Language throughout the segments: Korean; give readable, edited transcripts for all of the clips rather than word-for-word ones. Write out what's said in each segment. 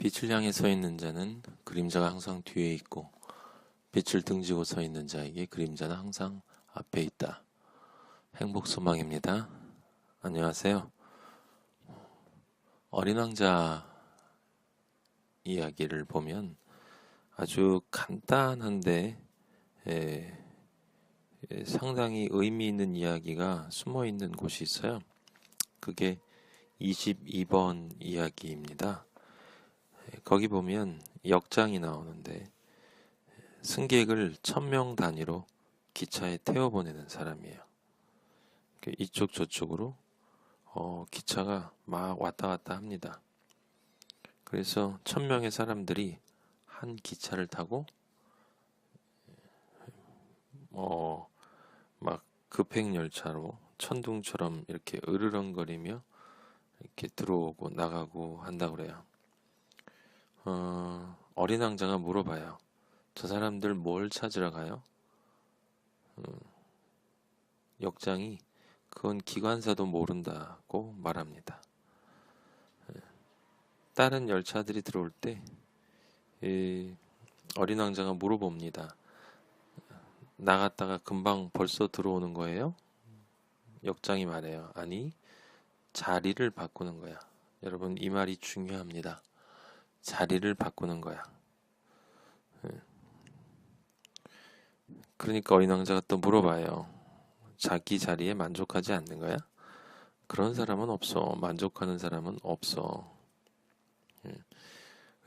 빛을 향해 서 있는 자는 그림자가 항상 뒤에 있고 빛을 등지고 서 있는 자에게 그림자는 항상 앞에 있다. 행복소망입니다. 안녕하세요. 어린 왕자 이야기를 보면 아주 간단한데 상당히 의미 있는 이야기가 숨어 있는 곳이 있어요. 그게 22번 이야기입니다. 거기 보면 역장이 나오는데 승객을 1000명 단위로 기차에 태워보내는 사람이에요. 이쪽 저쪽으로 기차가 막 왔다 갔다 합니다. 그래서 1000명의 사람들이 한 기차를 타고 막 급행열차로 천둥처럼 이렇게 으르렁거리며 이렇게 들어오고 나가고 한다고 그래요. 어린 왕자가 물어봐요. 저 사람들 뭘 찾으러 가요? 역장이 그건 기관사도 모른다고 말합니다. 다른 열차들이 들어올 때 어린 왕자가 물어봅니다. 나갔다가 금방 벌써 들어오는 거예요? 역장이 말해요. 아니, 자리를 바꾸는 거야. 여러분, 이 말이 중요합니다. 자리를 바꾸는 거야. 그러니까 어린 왕자가 또 물어봐요. 자기 자리에 만족하지 않는 거야? 그런 사람은 없어. 만족하는 사람은 없어.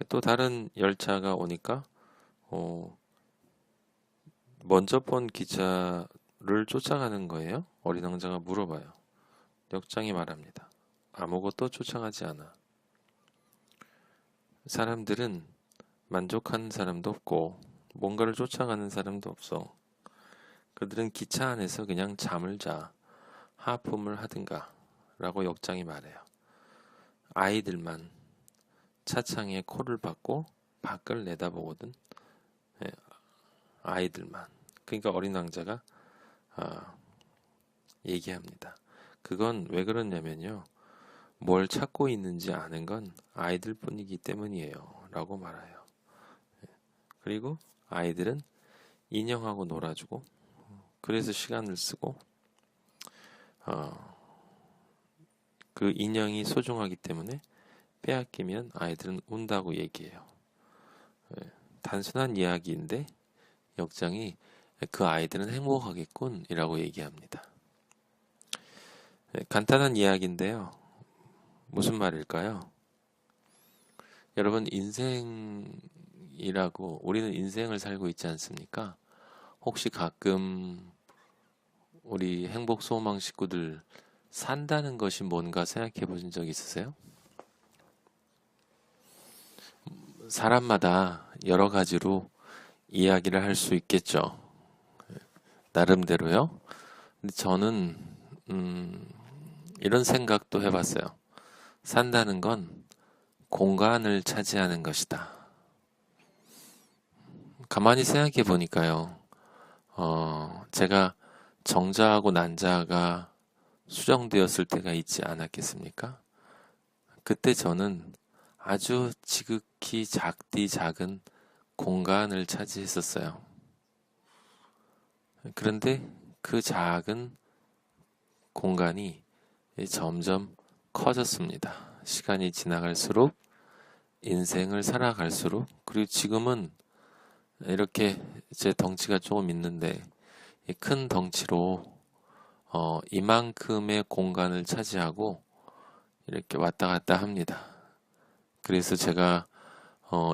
또 다른 열차가 오니까 먼저 본 기차를 쫓아가는 거예요? 어린 왕자가 물어봐요. 역장이 말합니다. 아무것도 쫓아가지 않아. 사람들은 만족하는 사람도 없고 뭔가를 쫓아가는 사람도 없어. 그들은 기차 안에서 그냥 잠을 자, 하품을 하든가 라고 역장이 말해요. 아이들만 차창에 코를 박고 밖을 내다보거든. 아이들만. 그러니까 어린 왕자가 얘기합니다. 그건 왜 그러냐면요. 뭘 찾고 있는지 아는 건 아이들뿐이기 때문이에요. 라고 말해요. 그리고 아이들은 인형하고 놀아주고 그래서 시간을 쓰고 그 인형이 소중하기 때문에 빼앗기면 아이들은 운다고 얘기해요. 단순한 이야기인데 역장이 그 아이들은 행복하겠군 이라고 얘기합니다. 간단한 이야기인데요. 무슨 말일까요? 여러분, 인생이라고 우리는 인생을 살고 있지 않습니까? 혹시 가끔 우리 행복소망 식구들 산다는 것이 뭔가 생각해 보신 적 있으세요? 사람마다 여러 가지로 이야기를 할 수 있겠죠. 나름대로요. 근데 저는 이런 생각도 해봤어요. 산다는 건 공간을 차지하는 것이다. 가만히 생각해 보니까요. 제가 정자하고 난자가 수정되었을 때가 있지 않았겠습니까? 그때 저는 아주 지극히 작은 공간을 차지했었어요. 그런데 그 작은 공간이 점점 커졌습니다. 시간이 지나갈수록, 인생을 살아갈수록, 그리고 지금은 이렇게 제 덩치가 조금 있는데, 이 큰 덩치로 이만큼의 공간을 차지하고 이렇게 왔다 갔다 합니다. 그래서 제가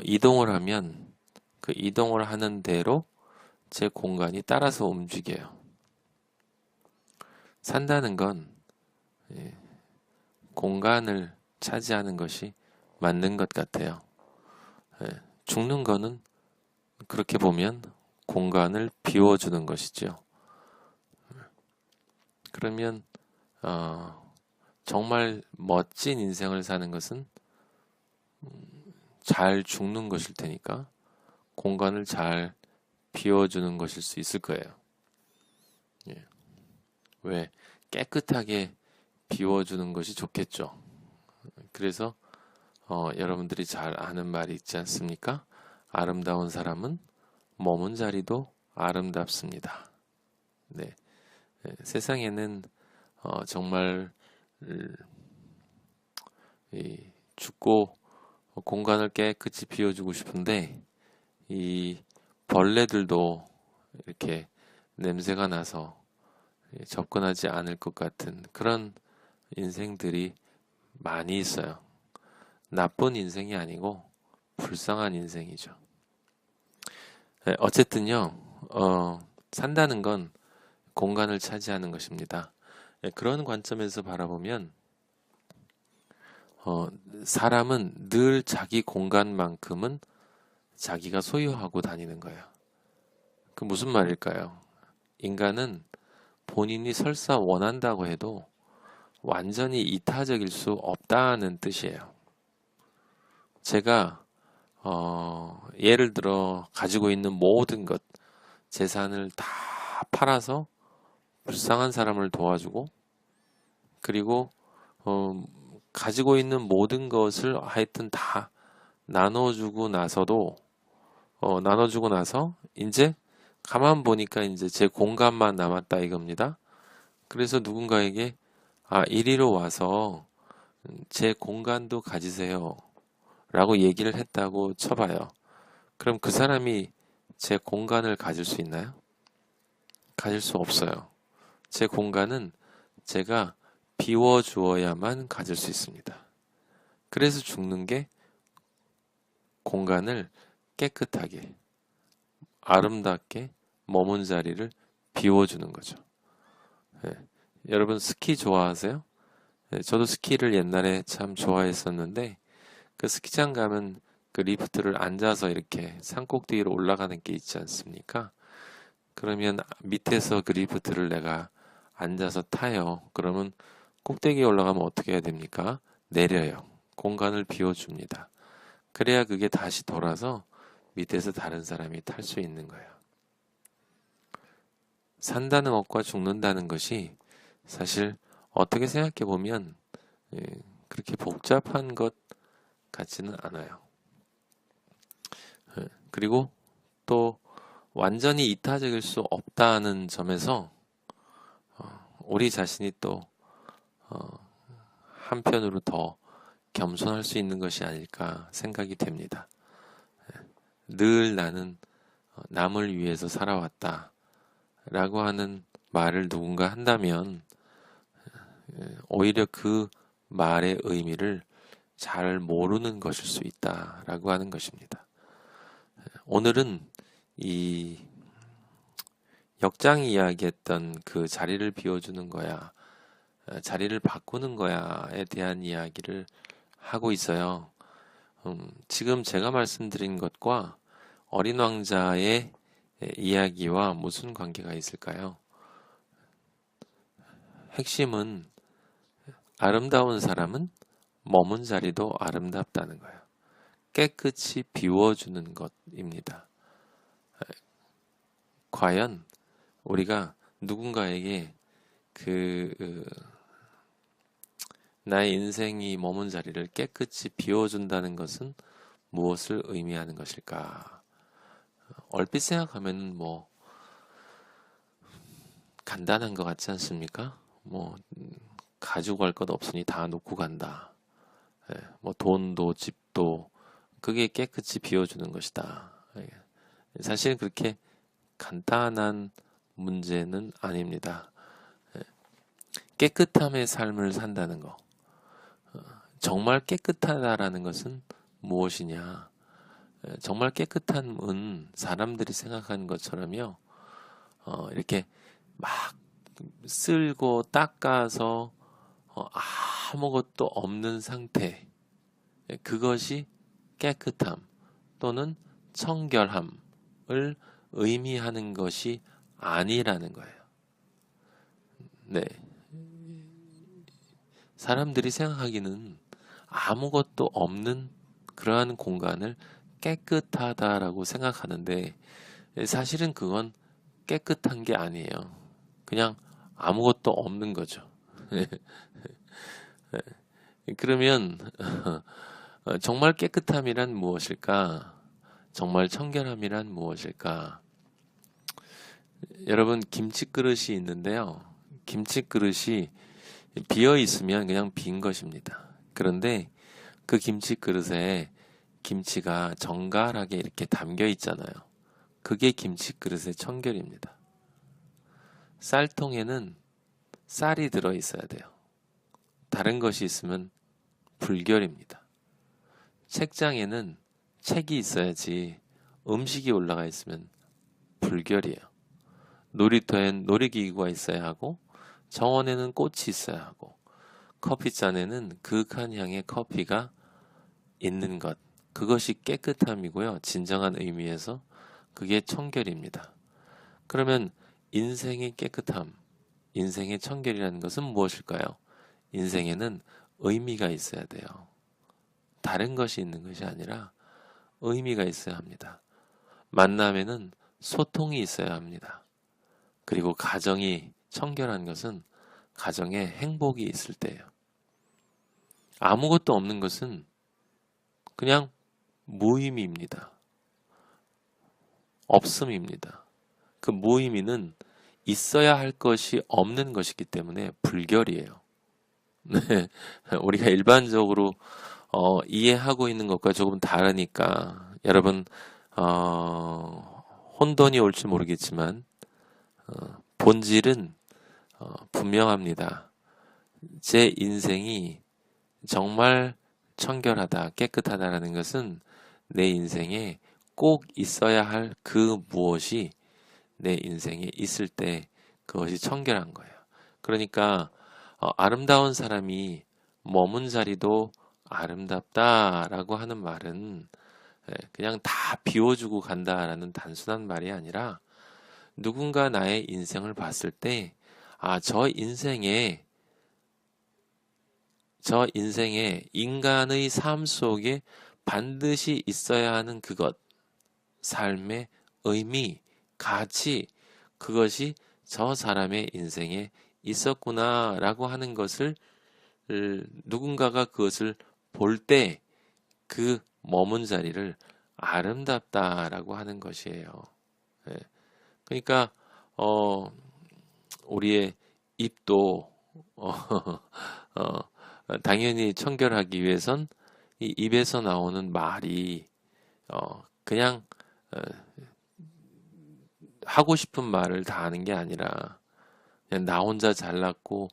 이동을 하면 그 이동을 하는 대로 제 공간이 따라서 움직여요. 산다는 건 공간을 차지하는 것이 맞는 것 같아요. 죽는 거는 그렇게 보면 공간을 비워주는 것이죠. 그러면 정말 멋진 인생을 사는 것은 잘 죽는 것일 테니까 공간을 잘 비워주는 것일 수 있을 거예요. 왜? 깨끗하게 비워주는 것이 좋겠죠. 그래서 여러분들이 잘 아는 말이 있지 않습니까? 아름다운 사람은 머문 자리도 아름답습니다. 네, 세상에는 정말 춥고 공간을 깨끗이 비워주고 싶은데 이 벌레들도 이렇게 냄새가 나서 접근하지 않을 것 같은 그런 인생들이 많이 있어요. 나쁜 인생이 아니고 불쌍한 인생이죠. 어쨌든요, 산다는 건 공간을 차지하는 것입니다. 그런 관점에서 바라보면 사람은 늘 자기 공간만큼은 자기가 소유하고 다니는 거예요. 그 무슨 말일까요? 인간은 본인이 설사 원한다고 해도 완전히 이타적일 수 없다는 뜻이에요. 제가 예를 들어 가지고 있는 모든 것, 재산을 다 팔아서 불쌍한 사람을 도와주고 그리고 가지고 있는 모든 것을 하여튼 다 나눠주고 나서도 나눠주고 나서 이제 가만 보니까 이제 제 공간만 남았다 이겁니다. 그래서 누군가에게 이리로 와서 제 공간도 가지세요 라고 얘기를 했다고 쳐봐요. 그럼 그 사람이 제 공간을 가질 수 있나요? 가질 수 없어요. 제 공간은 제가 비워주어야만 가질 수 있습니다. 그래서 죽는 게 공간을 깨끗하게 아름답게 머문 자리를 비워주는 거죠. 네. 여러분 스키 좋아하세요? 네, 저도 스키를 옛날에 참 좋아했었는데 그 스키장 가면 그 리프트를 앉아서 이렇게 산꼭대기로 올라가는 게 있지 않습니까? 그러면 밑에서 그 리프트를 내가 앉아서 타요. 그러면 꼭대기에 올라가면 어떻게 해야 됩니까? 내려요. 공간을 비워줍니다. 그래야 그게 다시 돌아서 밑에서 다른 사람이 탈 수 있는 거예요. 산다는 것과 죽는다는 것이 사실 어떻게 생각해 보면 그렇게 복잡한 것 같지는 않아요. 그리고 또 완전히 이타적일 수 없다는 점에서 우리 자신이 또 한편으로 더 겸손할 수 있는 것이 아닐까 생각이 됩니다. 늘 나는 남을 위해서 살아왔다 라고 하는 말을 누군가 한다면 오히려 그 말의 의미를 잘 모르는 것일 수 있다라고 하는 것입니다. 오늘은 이 역장이 이야기했던 그 자리를 비워주는 거야, 자리를 바꾸는 거야에 대한 이야기를 하고 있어요. 지금 제가 말씀드린 것과 어린 왕자의 이야기와 무슨 관계가 있을까요? 핵심은 아름다운 사람은 머문 자리도 아름답다는 거예요. 깨끗이 비워주는 것입니다. 과연 우리가 누군가에게 나의 인생이 머문 자리를 깨끗이 비워준다는 것은 무엇을 의미하는 것일까? 얼핏 생각하면 뭐 간단한 것 같지 않습니까? 뭐 가지고 갈 것 없으니 다 놓고 간다. 뭐 돈도 집도 그게 깨끗이 비워주는 것이다. 사실 그렇게 간단한 문제는 아닙니다. 깨끗함의 삶을 산다는 거. 정말 깨끗하다라는 것은 무엇이냐? 정말 깨끗함은 사람들이 생각하는 것처럼요. 이렇게 막 쓸고 닦아서 아무것도 없는 상태. 그것이 깨끗함 또는 청결함을 의미하는 것이 아니라는 거예요. 네. 사람들이 생각하기는 아무것도 없는 그러한 공간을 깨끗하다라고 생각하는데 사실은 그건 깨끗한 게 아니에요. 그냥 아무것도 없는 거죠. 그러면 정말 깨끗함이란 무엇일까? 정말 청결함이란 무엇일까? 여러분, 김치 그릇이 있는데요. 김치 그릇이 비어 있으면 그냥 빈 것입니다. 그런데 그 김치 그릇에 김치가 정갈하게 이렇게 담겨 있잖아요. 그게 김치 그릇의 청결입니다. 쌀통에는 쌀이 들어 있어야 돼요. 다른 것이 있으면 불결입니다. 책장에는 책이 있어야지 음식이 올라가 있으면 불결이에요. 놀이터엔 놀이기구가 있어야 하고 정원에는 꽃이 있어야 하고 커피잔에는 그윽한 향의 커피가 있는 것, 그것이 깨끗함이고요. 진정한 의미에서 그게 청결입니다. 그러면 인생의 깨끗함, 인생의 청결이라는 것은 무엇일까요? 인생에는 의미가 있어야 돼요. 다른 것이 있는 것이 아니라 의미가 있어야 합니다. 만남에는 소통이 있어야 합니다. 그리고 가정이 청결한 것은 가정에 행복이 있을 때예요. 아무것도 없는 것은 그냥 무의미입니다. 없음입니다. 그 무의미는 있어야 할 것이 없는 것이기 때문에 불결이에요. 네, 우리가 일반적으로 이해하고 있는 것과 조금 다르니까 여러분 혼돈이 올지 모르겠지만 본질은 분명합니다. 제 인생이 정말 청결하다, 깨끗하다라는 것은 내 인생에 꼭 있어야 할 그 무엇이 내 인생에 있을 때 그것이 청결한 거예요. 그러니까 아름다운 사람이 머문 자리도 아름답다라고 하는 말은 그냥 다 비워주고 간다라는 단순한 말이 아니라 누군가 나의 인생을 봤을 때 저 인생에 인간의 삶 속에 반드시 있어야 하는 그것, 삶의 의미, 가치, 그것이 저 사람의 인생에 있었구나라고 하는 것을 누군가가 그것을 볼 때 그 머문 자리를 아름답다라고 하는 것이에요. 예. 그러니까 우리의 입도 당연히 청결하기 위해선 이 입에서 나오는 말이 그냥 하고 싶은 말을 다 하는 게 아니라 그냥 나 혼자 잘났고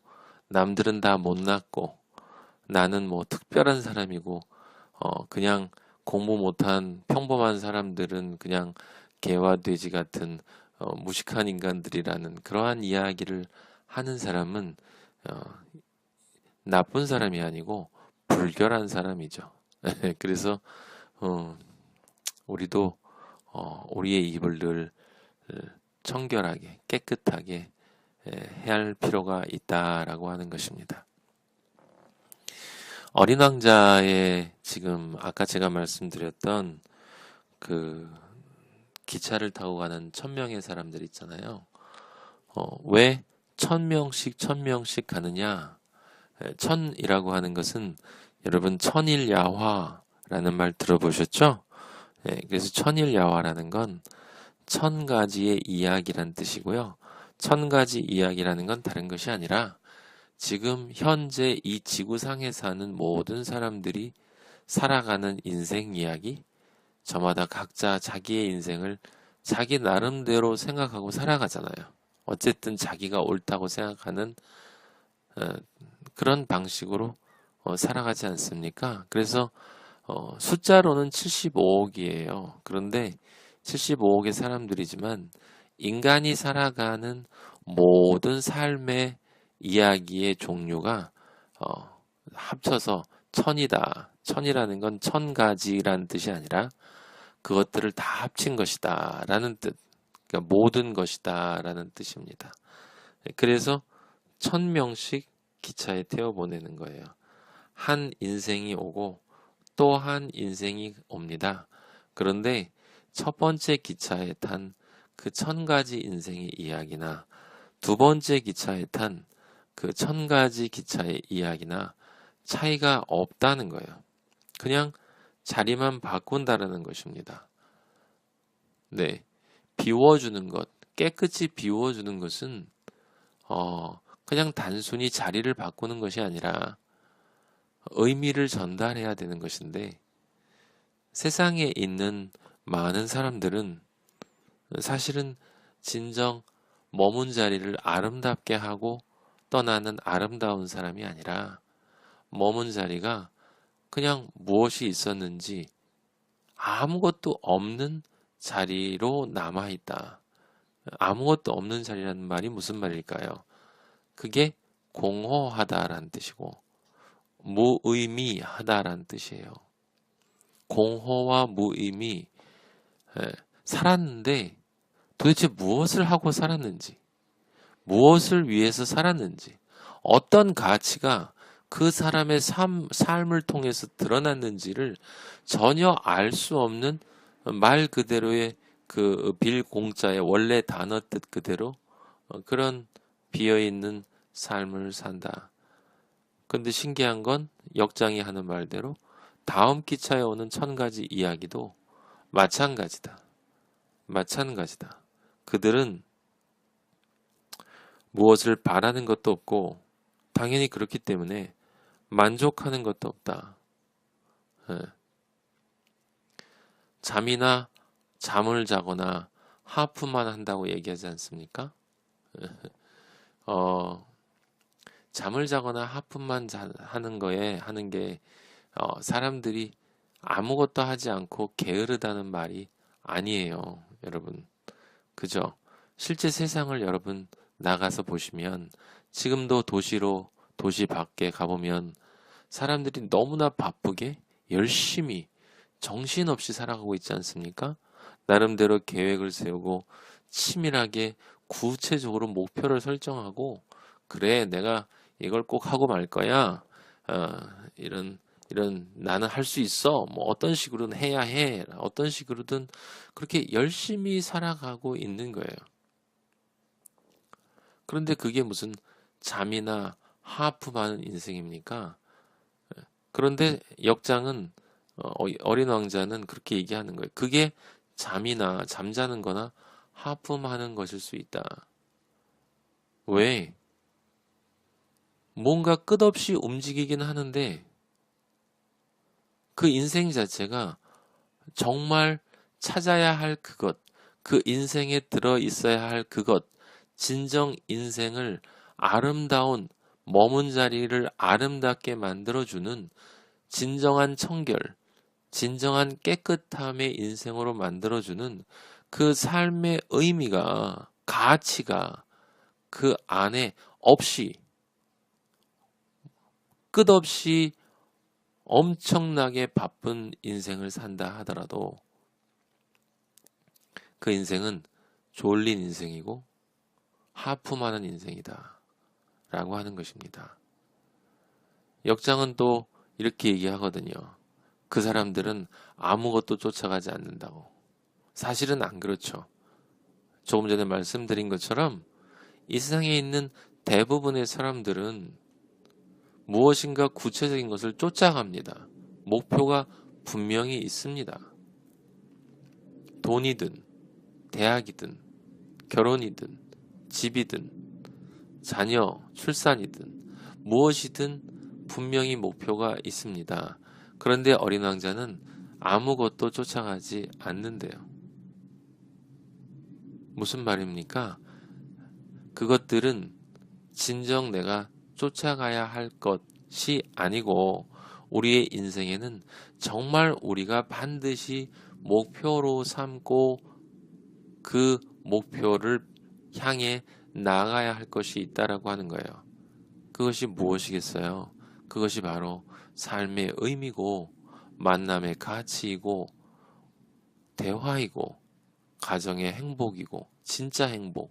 남들은 다 못났고 나는 뭐 특별한 사람이고 그냥 공부 못한 평범한 사람들은 그냥 개와 돼지 같은 무식한 인간들이라는 그러한 이야기를 하는 사람은 나쁜 사람이 아니고 불결한 사람이죠. 그래서 우리도 우리의 입을 늘 청결하게 깨끗하게 해야 할 필요가 있다라고 하는 것입니다. 어린 왕자의 지금 아까 제가 말씀드렸던 그 기차를 타고 가는 1000명의 사람들 있잖아요. 왜 1000명씩 가느냐? 천이라고 하는 것은 여러분 천일야화라는 말 들어보셨죠? 그래서 천일야화라는 건 1000가지의 이야기란 뜻이고요. 1000가지 이야기라는 건 다른 것이 아니라 지금 현재 이 지구상에 사는 모든 사람들이 살아가는 인생 이야기, 저마다 각자 자기의 인생을 자기 나름대로 생각하고 살아가잖아요. 어쨌든 자기가 옳다고 생각하는 그런 방식으로 살아가지 않습니까? 그래서 숫자로는 75억이에요. 그런데 75억의 사람들이지만 인간이 살아가는 모든 삶의 이야기의 종류가 합쳐서 천이다. 천이라는 건 1000가지라는 뜻이 아니라 그것들을 다 합친 것이다 라는 뜻, 그러니까 모든 것이다 라는 뜻입니다. 그래서 1000명씩 기차에 태워 보내는 거예요. 한 인생이 오고 또 한 인생이 옵니다. 그런데 첫 번째 기차에 탄 그 1000가지 인생의 이야기나 두 번째 기차에 탄 그 1000가지 기차의 이야기나 차이가 없다는 거예요. 그냥 자리만 바꾼다라는 것입니다. 네, 비워주는 것, 깨끗이 비워주는 것은 그냥 단순히 자리를 바꾸는 것이 아니라 의미를 전달해야 되는 것인데, 세상에 있는 많은 사람들은 사실은 진정 머문 자리를 아름답게 하고 떠나는 아름다운 사람이 아니라, 머문 자리가 그냥 무엇이 있었는지 아무것도 없는 자리로 남아있다. 아무것도 없는 자리라는 말이 무슨 말일까요? 그게 공허하다라는 뜻이고 무의미하다라는 뜻이에요. 공허와 무의미, 살았는데 도대체 무엇을 하고 살았는지, 무엇을 위해서 살았는지, 어떤 가치가 그 사람의 삶을 통해서 드러났는지를 전혀 알 수 없는, 말 그대로의 그 빌공자의 원래 단어 뜻 그대로 그런 비어있는 삶을 산다. 근데 신기한 건 역장이 하는 말대로 다음 기차에 오는 1000가지 이야기도 마찬가지다. 마찬가지다. 그들은 무엇을 바라는 것도 없고 당연히 그렇기 때문에 만족하는 것도 없다. 잠이나 잠을 자거나 하품만 한다고 얘기하지 않습니까? 잠을 자거나 하품만 하는 게 사람들이 아무것도 하지 않고 게으르다는 말이 아니에요, 여러분. 그죠? 실제 세상을 여러분 나가서 보시면 지금도 도시 밖에 가보면 사람들이 너무나 바쁘게 열심히 정신없이 살아가고 있지 않습니까? 나름대로 계획을 세우고 치밀하게 구체적으로 목표를 설정하고, 그래, 내가 이걸 꼭 하고 말 거야. 이런 나는 할 수 있어. 뭐 어떤 식으로든 해야 해. 어떤 식으로든 그렇게 열심히 살아가고 있는 거예요. 그런데 그게 무슨 잠이나 하품하는 인생입니까? 그런데 역장은, 어린 왕자는 그렇게 얘기하는 거예요. 그게 잠이나 잠자는 거나 하품하는 것일 수 있다. 왜? 뭔가 끝없이 움직이긴 하는데 그 인생 자체가 정말 찾아야 할 그것, 그 인생에 들어 있어야 할 그것, 진정 인생을 아름다운 머문 자리를 아름답게 만들어주는 진정한 청결, 진정한 깨끗함의 인생으로 만들어주는 그 삶의 의미가, 가치가 그 안에 없이, 끝없이 엄청나게 바쁜 인생을 산다 하더라도 그 인생은 졸린 인생이고 하품하는 인생이다 라고 하는 것입니다. 역장은 또 이렇게 얘기하거든요. 그 사람들은 아무것도 쫓아가지 않는다고. 사실은 안 그렇죠. 조금 전에 말씀드린 것처럼 이 세상에 있는 대부분의 사람들은 무엇인가 구체적인 것을 쫓아갑니다. 목표가 분명히 있습니다. 돈이든 대학이든 결혼이든 집이든 자녀 출산이든 무엇이든 분명히 목표가 있습니다. 그런데 어린 왕자는 아무것도 쫓아가지 않는데요. 무슨 말입니까? 그것들은 진정 내가 쫓아가야 할 것이 아니고, 우리의 인생에는 정말 우리가 반드시 목표로 삼고 그 목표를 향해 나가야 할 것이 있다라고 하는 거예요. 그것이 무엇이겠어요? 그것이 바로 삶의 의미고 만남의 가치이고 대화이고 가정의 행복이고 진짜 행복.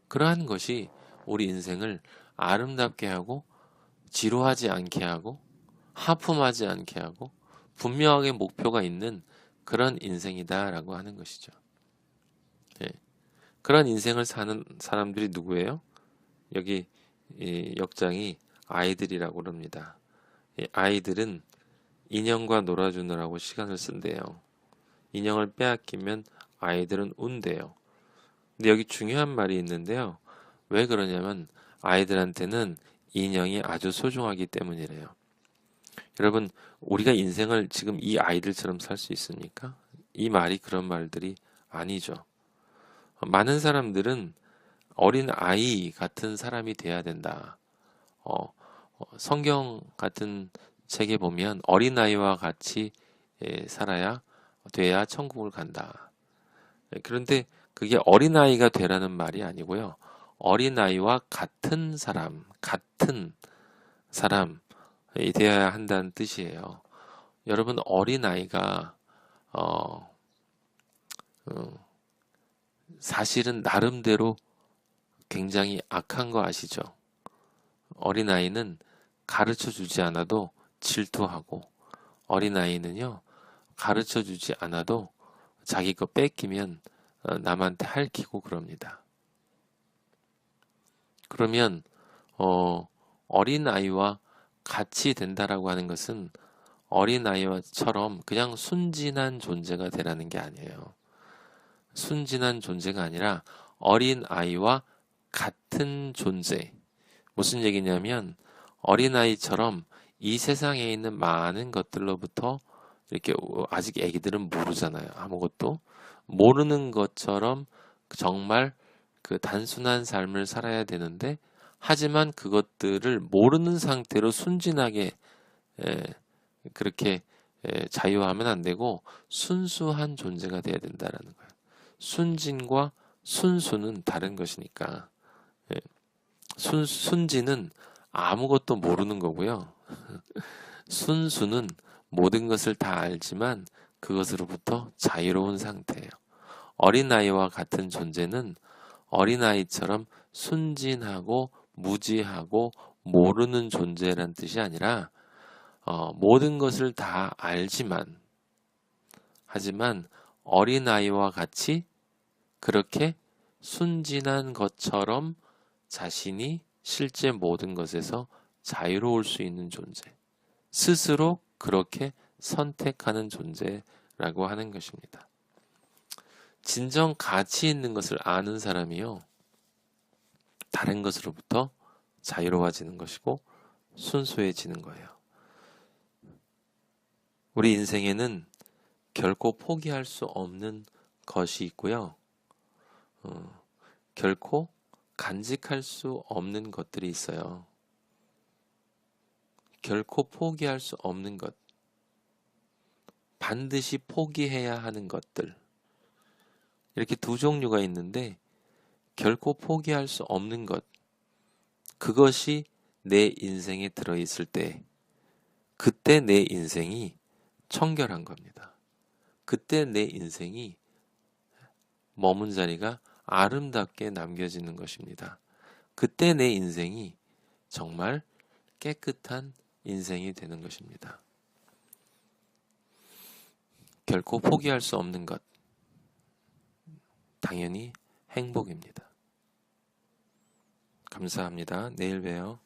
그러한 것이 우리 인생을 아름답게 하고 지루하지 않게 하고 하품하지 않게 하고 분명하게 목표가 있는 그런 인생이다라고 하는 것이죠. 그런 인생을 사는 사람들이 누구예요? 여기 이 역장이 아이들이라고 합니다. 아이들은 인형과 놀아주느라고 시간을 쓴대요. 인형을 빼앗기면 아이들은 운대요. 근데 여기 중요한 말이 있는데요. 왜 그러냐면 아이들한테는 인형이 아주 소중하기 때문이래요. 여러분, 우리가 인생을 지금 이 아이들처럼 살 수 있습니까? 이 말이 그런 말들이 아니죠. 많은 사람들은 어린 아이 같은 사람이 돼야 된다. 성경 같은 책에 보면 어린 아이와 같이 살아야 돼야 천국을 간다. 그런데 그게 어린 아이가 되라는 말이 아니고요. 어린 아이와 같은 사람이 되어야 한다는 뜻이에요. 여러분, 어린 아이가 사실은 나름대로 굉장히 악한 거 아시죠? 어린아이는 가르쳐 주지 않아도 질투하고, 어린아이는요, 가르쳐 주지 않아도 자기 거 뺏기면 남한테 핥히고 그럽니다. 그러면, 어린아이와 같이 된다라고 하는 것은 어린아이처럼 그냥 순진한 존재가 되라는 게 아니에요. 순진한 존재가 아니라 어린아이와 같은 존재. 무슨 얘기냐면 어린아이처럼 이 세상에 있는 많은 것들로부터 이렇게 아직 애기들은 모르잖아요. 아무것도 모르는 것처럼 정말 그 단순한 삶을 살아야 되는데 하지만 그것들을 모르는 상태로 순진하게 그렇게 자유하면 안 되고 순수한 존재가 돼야 된다라는 거예요. 순진과 순수는 다른 것이니까. 순진은 아무것도 모르는 거고요. 순수는 모든 것을 다 알지만 그것으로부터 자유로운 상태예요. 어린아이와 같은 존재는 어린아이처럼 순진하고 무지하고 모르는 존재란 뜻이 아니라 모든 것을 다 알지만 하지만 어린아이와 같이 그렇게 순진한 것처럼 자신이 실제 모든 것에서 자유로울 수 있는 존재, 스스로 그렇게 선택하는 존재라고 하는 것입니다. 진정 가치 있는 것을 아는 사람이요, 다른 것으로부터 자유로워지는 것이고 순수해지는 거예요. 우리 인생에는 결코 포기할 수 없는 것이 있고요. 결코 간직할 수 없는 것들이 있어요. 결코 포기할 수 없는 것, 반드시 포기해야 하는 것들, 이렇게 두 종류가 있는데 결코 포기할 수 없는 것, 그것이 내 인생에 들어있을 때 그때 내 인생이 청결한 겁니다. 그때 내 인생이 머문 자리가 아름답게 남겨지는 것입니다. 그때 내 인생이 정말 깨끗한 인생이 되는 것입니다. 결코 포기할 수 없는 것, 당연히 행복입니다. 감사합니다. 내일 봬요.